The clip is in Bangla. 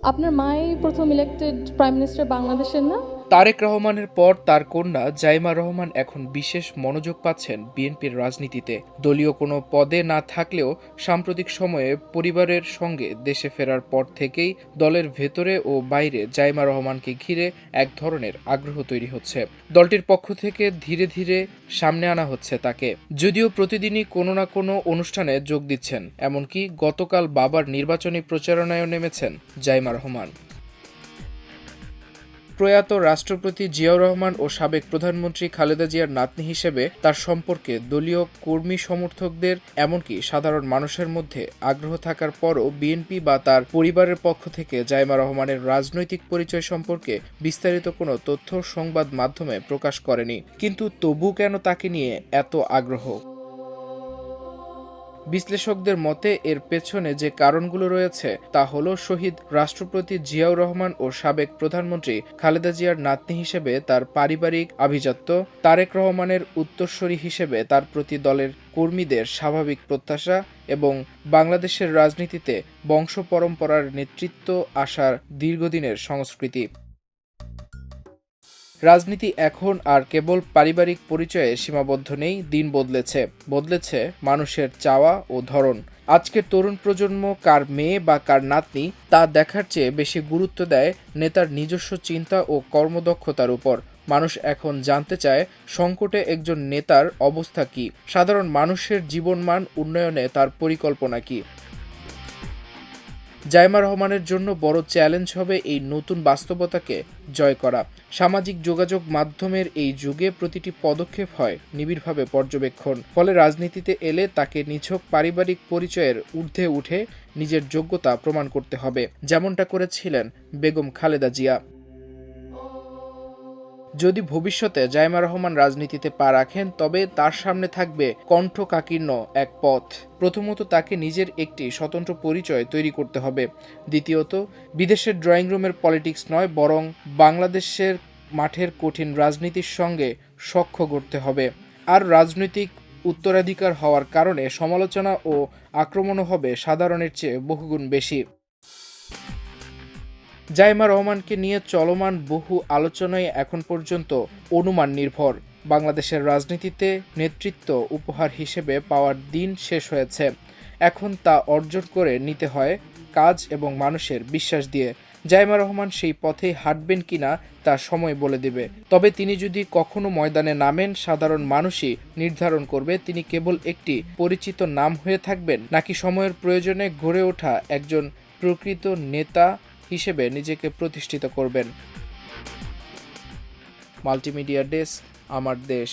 আপনার মাই প্রথম ইলেক্টেড প্রাইম মিনিস্টার বাংলাদেশের না? তারেক রহমানের পর তার কন্যা জাইমা রহমান এখন বিশেষ মনোযোগ পাচ্ছেন বিএনপির রাজনীতিতে। দলীয় কোনো পদে না থাকলেও সাম্প্রতিক সময়ে পরিবারের সঙ্গে দেশে ফেরার পর থেকেই দলের ভেতরে ও বাইরে জাইমা রহমানকে ঘিরে এক ধরনের আগ্রহ তৈরি হচ্ছে। দলটির পক্ষ থেকে ধীরে ধীরে সামনে আনা হচ্ছে তাকে, যদিও প্রতিদিনই কোনো না কোনো অনুষ্ঠানে যোগ দিচ্ছেন। এমনকি গতকাল বাবার নির্বাচনী প্রচারণায়ও নেমেছেন জাইমা রহমান। প্রয়াত রাষ্ট্রপতি জিয়াউর রহমান ও সাবেক প্রধানমন্ত্রী খালেদা জিয়ার নাতনি হিসেবে তার সম্পর্কে দলীয় কর্মী সমর্থকদের এমনকি সাধারণ মানুষের মধ্যে আগ্রহ থাকার পরও বিএনপি বা তার পরিবারের পক্ষ থেকে জাইমা রহমানের রাজনৈতিক পরিচয় সম্পর্কে বিস্তারিত কোনো তথ্য সংবাদ মাধ্যমে প্রকাশ করেনি। কিন্তু তবু কেন তাকে নিয়ে এত আগ্রহ? বিশ্লেষকদের মতে এর পেছনে যে কারণগুলো রয়েছে তা হলো শহীদ রাষ্ট্রপতি জিয়াউর রহমান ও সাবেক প্রধানমন্ত্রী খালেদা জিয়ার নাতনি হিসেবে তার পারিবারিক আভিজাত্য, তারেক রহমানের উত্তরসূরি হিসেবে তার প্রতি দলের কর্মীদের স্বাভাবিক প্রত্যাশা এবং বাংলাদেশের রাজনীতিতে বংশ পরম্পরার নেতৃত্ব আসার দীর্ঘদিনের সংস্কৃতি। রাজনীতি এখন আর কেবল পারিবারিক পরিচয়ে সীমাবদ্ধ নেই, দিন বদলেছে মানুষের চাওয়া ও ধরন। আজকের তরুণ প্রজন্ম কার মেয়ে বা কার নাতনি তা দেখার চেয়ে বেশি গুরুত্ব দেয় নেতার নিজস্ব চিন্তা ও কর্মদক্ষতার উপর। মানুষ এখন জানতে চায় সংকটে একজন নেতার অবস্থা কী, সাধারণ মানুষের জীবনমান উন্নয়নে তার পরিকল্পনা কী। জাইমা রহমানের জন্য বড় চ্যালেঞ্জ হবে এই নতুন বাস্তবতাকে জয় করা। সামাজিক যোগাযোগ মাধ্যমের এই যুগে প্রতিটি পদক্ষেপ হয় নিবিড়ভাবে পর্যবেক্ষণ। ফলে রাজনীতিতে এলে তাকে নিছক পারিবারিক পরিচয়ের ঊর্ধ্বে উঠে নিজের যোগ্যতা প্রমাণ করতে হবে, যেমনটা করেছিলেন বেগম খালেদা জিয়া। যদি ভবিষ্যতে জাইমা রহমান রাজনীতিতে পা রাখেন, তবে তার সামনে থাকবে কণ্ঠকাকীর্ণ এক পথ। প্রথমত, তাকে নিজের একটি স্বতন্ত্র পরিচয় তৈরি করতে হবে। দ্বিতীয়ত, বিদেশের ড্রয়িং রুমের পলিটিক্স নয়, বরং বাংলাদেশের মাঠের কঠিন রাজনীতির সঙ্গে সখ্য গড়তে হবে। আর রাজনৈতিক উত্তরাধিকার হওয়ার কারণে সমালোচনা ও আক্রমণও হবে সাধারণের চেয়ে বহুগুণ বেশি। জাইমা রহমানকে নিয়ে চলমান বহু আলোচনায় এখন পর্যন্ত অনুমান নির্ভর। বাংলাদেশের রাজনীতিতে নেতৃত্ব উপহার হিসেবে পাওয়ার দিন শেষ হয়েছে। এখন তা অর্জন করে নিতে হয় কাজ এবং মানুষের বিশ্বাস দিয়ে। জাইমা রহমান সেই পথেই হাঁটবেন কিনা তা সময় বলে দেবে। তবে তিনি যদি কখনো ময়দানে নামেন, সাধারণ মানুষই নির্ধারণ করবে তিনি কেবল একটি পরিচিত নাম হয়ে থাকবেন নাকি সময়ের প্রয়োজনে গড়ে ওঠা একজন প্রকৃত নেতা হিসেবে নিজেকে প্রতিষ্ঠিত করবেন। মাল্টিমিডিয়া ডেস্ক, আমার দেশ।